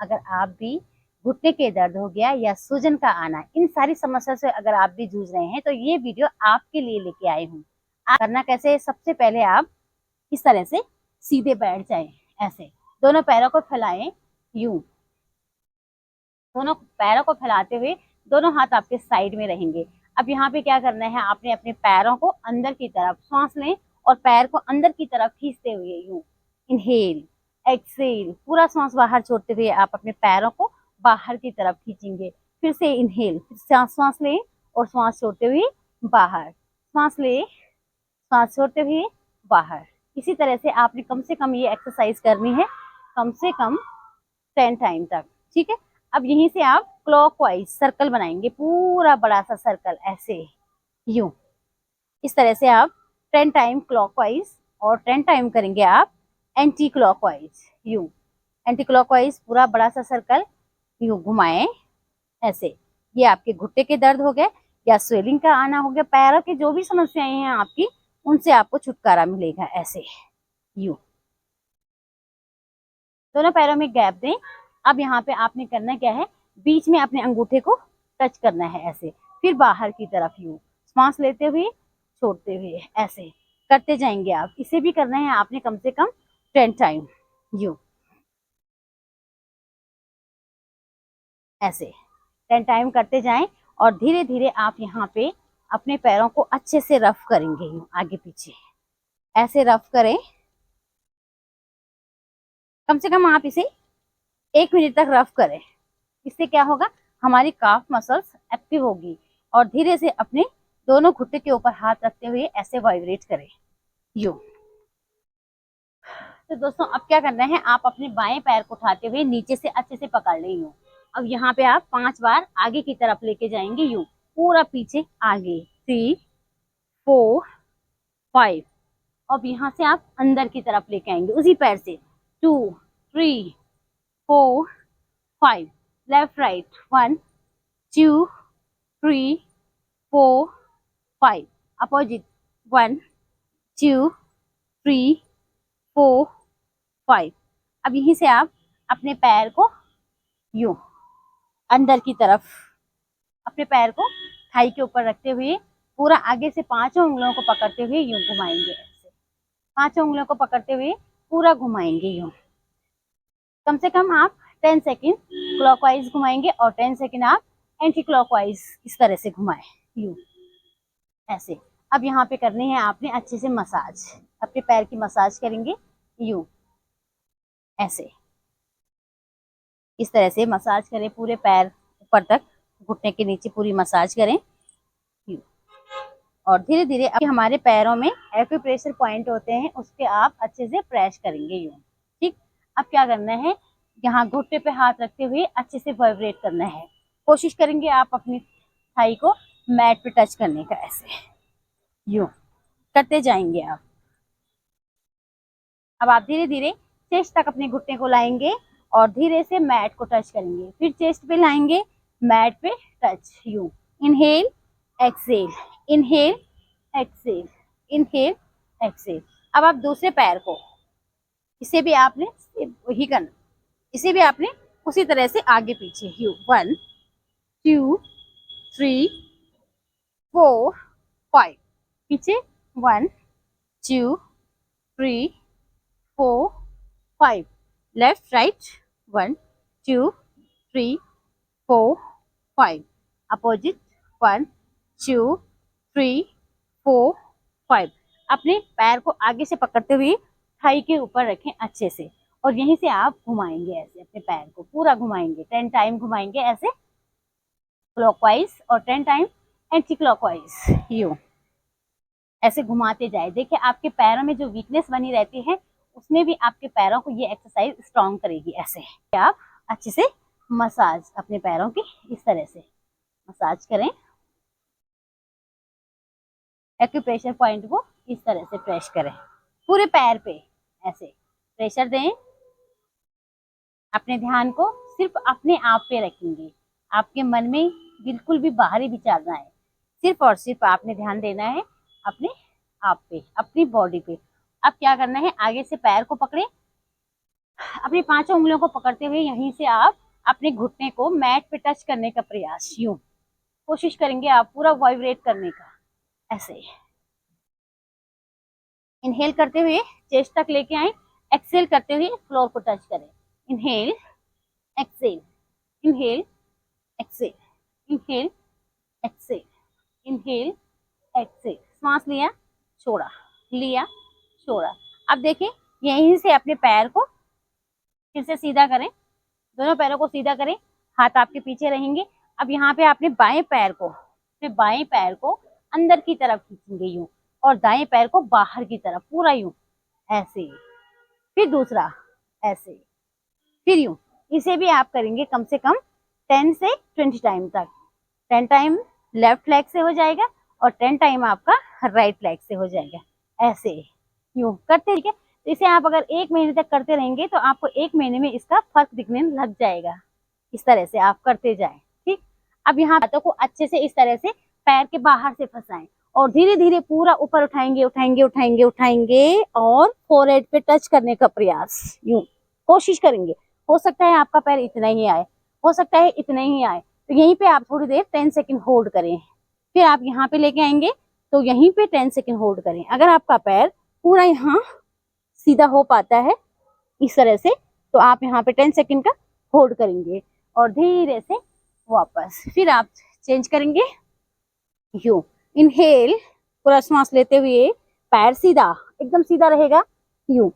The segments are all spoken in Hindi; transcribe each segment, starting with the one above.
अगर आप भी घुटने के दर्द हो गया या सूजन का आना, इन सारी समस्या से अगर आप भी जूझ रहे हैं तो ये वीडियो आपके लिए लेके आई हूँ। करना कैसे है, सबसे पहले आप इस तरह से सीधे बैठ जाएं, ऐसे दोनों पैरों को फैलाएं, यूं दोनों पैरों को फैलाते हुए दोनों हाथ आपके साइड में रहेंगे। अब यहाँ पे क्या करना है, आपने अपने पैरों को अंदर की तरफ सांस लें और पैर को अंदर की तरफ खींचते हुए यूं इनहेल एक्सेल, पूरा सांस बाहर छोड़ते हुए आप अपने पैरों को बाहर की तरफ खींचेंगे। फिर से इनहेल, फिर सांस लें और सांस छोड़ते हुए बाहर, सांस ले, सांस छोड़ते हुए बाहर। इसी तरह से आपने कम से कम ये एक्सरसाइज करनी है, कम से कम 10 टाइम तक। ठीक है, अब यहीं से आप क्लॉकवाइज सर्कल बनाएंगे, पूरा बड़ा सा सर्कल ऐसे, यूं इस तरह से आप 10 टाइम क्लॉकवाइज और 10 टाइम करेंगे आप एंटी क्लॉकवाइज, यूं एंटी क्लॉकवाइज पूरा बड़ा सा सर्कल यूं घुमाएं ऐसे। ये आपके घुट्टे के दर्द हो गए या स्वेलिंग का आना हो गया, पैरों की जो भी समस्याएं हैं आपकी, उनसे आपको छुटकारा मिलेगा ऐसे, यूं दोनों पैरों में गैप दें। अब यहाँ पे आपने करना क्या है, बीच में अपने अंगूठे को टच करना है ऐसे, फिर बाहर की तरफ यूं सांस लेते हुए छोड़ते हुए ऐसे करते जाएंगे आप। इसे भी करना है आपने कम से कम 10 टाइम, यूं ऐसे 10 टाइम करते जाएं। और धीरे धीरे आप यहाँ पे अपने पैरों को अच्छे से रफ करेंगे, यूं आगे पीछे ऐसे रफ करें। कम से कम आप इसे 1 मिनट तक रफ करें। इससे क्या होगा, हमारी काफ मसल्स एक्टिव होगी। और धीरे से अपने दोनों घुट्टे के ऊपर हाथ रखते हुए ऐसे वाइब्रेट करें, यूं। तो दोस्तों अब क्या करना है, आप अपने बाएं पैर को उठाते हुए नीचे से अच्छे से पकड़ लें यूं। अब यहाँ पे आप 5 बार आगे की तरफ लेके जाएंगे, यूं पूरा पीछे आगे, 3 4 5। अब यहाँ से आप अंदर की तरफ लेके आएंगे उसी पैर से, 2 3 4 5, लेफ्ट राइट, 1 2 3 4 5, अपोजिट, 1 2 3 4 5। अब यहीं से आप अपने पैर को यूं अंदर की तरफ, अपने पैर को थाई के ऊपर रखते हुए पूरा आगे से 5 उंगलियों को पकड़ते हुए यूं घुमाएंगे ऐसे, 5 उंगलियों को पकड़ते हुए पूरा घुमाएंगे यूं। कम से कम आप 10 सेकेंड क्लॉकवाइज घुमाएंगे और 10 सेकेंड आप एंटी क्लॉकवाइज इस तरह से घुमाएं, यूं ऐसे। अब यहाँ पे करनी है आपने अच्छे से मसाज, अपने पैर की मसाज करेंगे यूं ऐसे, इस तरह से मसाज करें पूरे पैर ऊपर तक, घुटने के नीचे पूरी मसाज करें यूं। और धीरे धीरे अब हमारे पैरों में एक्यूप्रेशर पॉइंट होते हैं, उसके आप अच्छे से प्रेस करेंगे यूं। ठीक, अब क्या करना है, यहाँ घुटने पे हाथ रखते हुए अच्छे से वाइब्रेट करना है। कोशिश करेंगे आप अपनी थाई को मैट पे टच करने का, ऐसे यूं करते जाएंगे आप। अब आप धीरे धीरे चेस्ट तक अपने घुटने को लाएंगे और धीरे से मैट को टच करेंगे, फिर चेस्ट पे लाएंगे, मैट पे टच, यूं inhale exhale, inhale exhale, inhale Excel. अब आप दूसरे पैर को, इसे भी आपने वही करना, इसे भी आपने उसी तरह से आगे पीछे, यूं 1 2 3 4 5, पीछे 1 2 3 4 5, लेफ्ट राइट, 1 2 3 4 5, अपोजिट, 1 2 3 4 5। अपने पैर को आगे से पकड़ते हुए थाई के ऊपर रखें अच्छे से और यहीं से आप घुमाएंगे ऐसे, अपने पैर को पूरा घुमाएंगे, 10 टाइम घुमाएंगे ऐसे क्लॉकवाइज और 10 टाइम एंटी क्लॉकवाइज, यूं ऐसे घुमाते जाए। देखिए आपके पैरों में जो वीकनेस बनी रहती है उसमें भी आपके पैरों को ये एक्सरसाइज स्ट्रॉन्ग करेगी। ऐसे आप अच्छे से मसाज अपने पैरों की इस तरह से मसाज करें, एक्यूप्रेशर पॉइंट को इस तरह से प्रेस करें पूरे पैर पे, ऐसे प्रेशर दें। अपने ध्यान को सिर्फ अपने आप पे रखेंगे, आपके मन में बिल्कुल भी बाहरी विचार ना आए, सिर्फ और सिर्फ आपने ध्यान देना है अपने आप पे, अपनी बॉडी पे। अब क्या करना है, आगे से पैर को पकड़े अपनी पांचों उंगलियों को पकड़ते हुए यहीं से आप अपने घुटने को मैट पे टच करने का प्रयास, यूं कोशिश करेंगे आप पूरा वाइब्रेट करने का, ऐसे। इनहेल करते हुए चेस्ट तक लेके आए, एक्सेल करते हुए फ्लोर को टच करें। Inhale, exhale, inhale, exhale, inhale, exhale, inhale, exhale. सांस लिया, छोड़ा, लिया, छोड़ा। अब देखिए यहीं से अपने पैर को फिर से सीधा करें, दोनों पैरों को सीधा करें, हाथ आपके पीछे रहेंगे। अब यहाँ पे आपने बाएं पैर को अंदर की तरफ खींचेंगे यूं, और दाएं पैर को बाहर की तरफ, पूरा यूं, ऐसे। फिर दूसरा ऐसे, फिर यूं। इसे भी आप करेंगे कम से कम 10 से 20 टाइम तक। 10 टाइम लेफ्ट लेग से हो जाएगा और 10 टाइम आपका राइट लेग से हो जाएगा, ऐसे यूं करते। ठीक है, तो इसे आप अगर 1 महीने तक करते रहेंगे तो आपको 1 महीने में इसका फर्क दिखने लग जाएगा। इस तरह से आप करते जाएं। ठीक, अब यहाँ हाथों को अच्छे से इस तरह से पैर के बाहर से फंसाएं और धीरे धीरे पूरा ऊपर उठाएंगे, उठाएंगे, उठाएंगे, उठाएंगे और फोरहेड पे टच करने का प्रयास, यूं कोशिश करेंगे। हो सकता है आपका पैर इतना ही आए, हो सकता है इतना ही आए, तो यहीं पे आप थोड़ी देर 10 सेकेंड होल्ड करें। फिर आप यहाँ पे लेके आएंगे तो यहीं पे 10 सेकेंड होल्ड करें। अगर आपका पैर पूरा यहाँ सीधा हो पाता है इस तरह से, तो आप यहाँ पे 10 सेकेंड का होल्ड करेंगे और धीरे से वापस। फिर आप चेंज करेंगे, यू इनहेल, पूरा सांस लेते हुए पैर सीधा, एकदम सीधा रहेगा, यू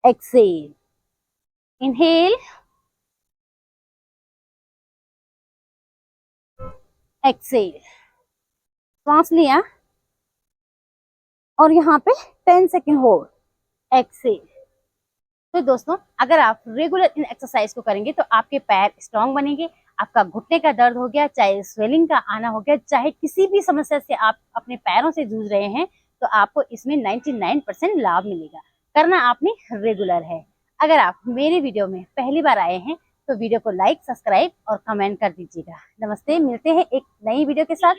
एक्सेल, इनहेल, एक्सेल, सांस लिया और यहाँ पे 10 सेकेंड होल्ड, एक्सेल। तो दोस्तों अगर आप रेगुलर इन एक्सरसाइज को करेंगे तो आपके पैर स्ट्रांग बनेंगे। आपका घुटने का दर्द हो गया, चाहे स्वेलिंग का आना हो गया, चाहे किसी भी समस्या से आप अपने पैरों से जूझ रहे हैं, तो आपको इसमें 99% लाभ मिलेगा। करना आपने रेगुलर है। अगर आप मेरे वीडियो में पहली बार आए हैं तो वीडियो को लाइक, सब्सक्राइब और कमेंट कर दीजिएगा। नमस्ते, मिलते हैं एक नई वीडियो के साथ।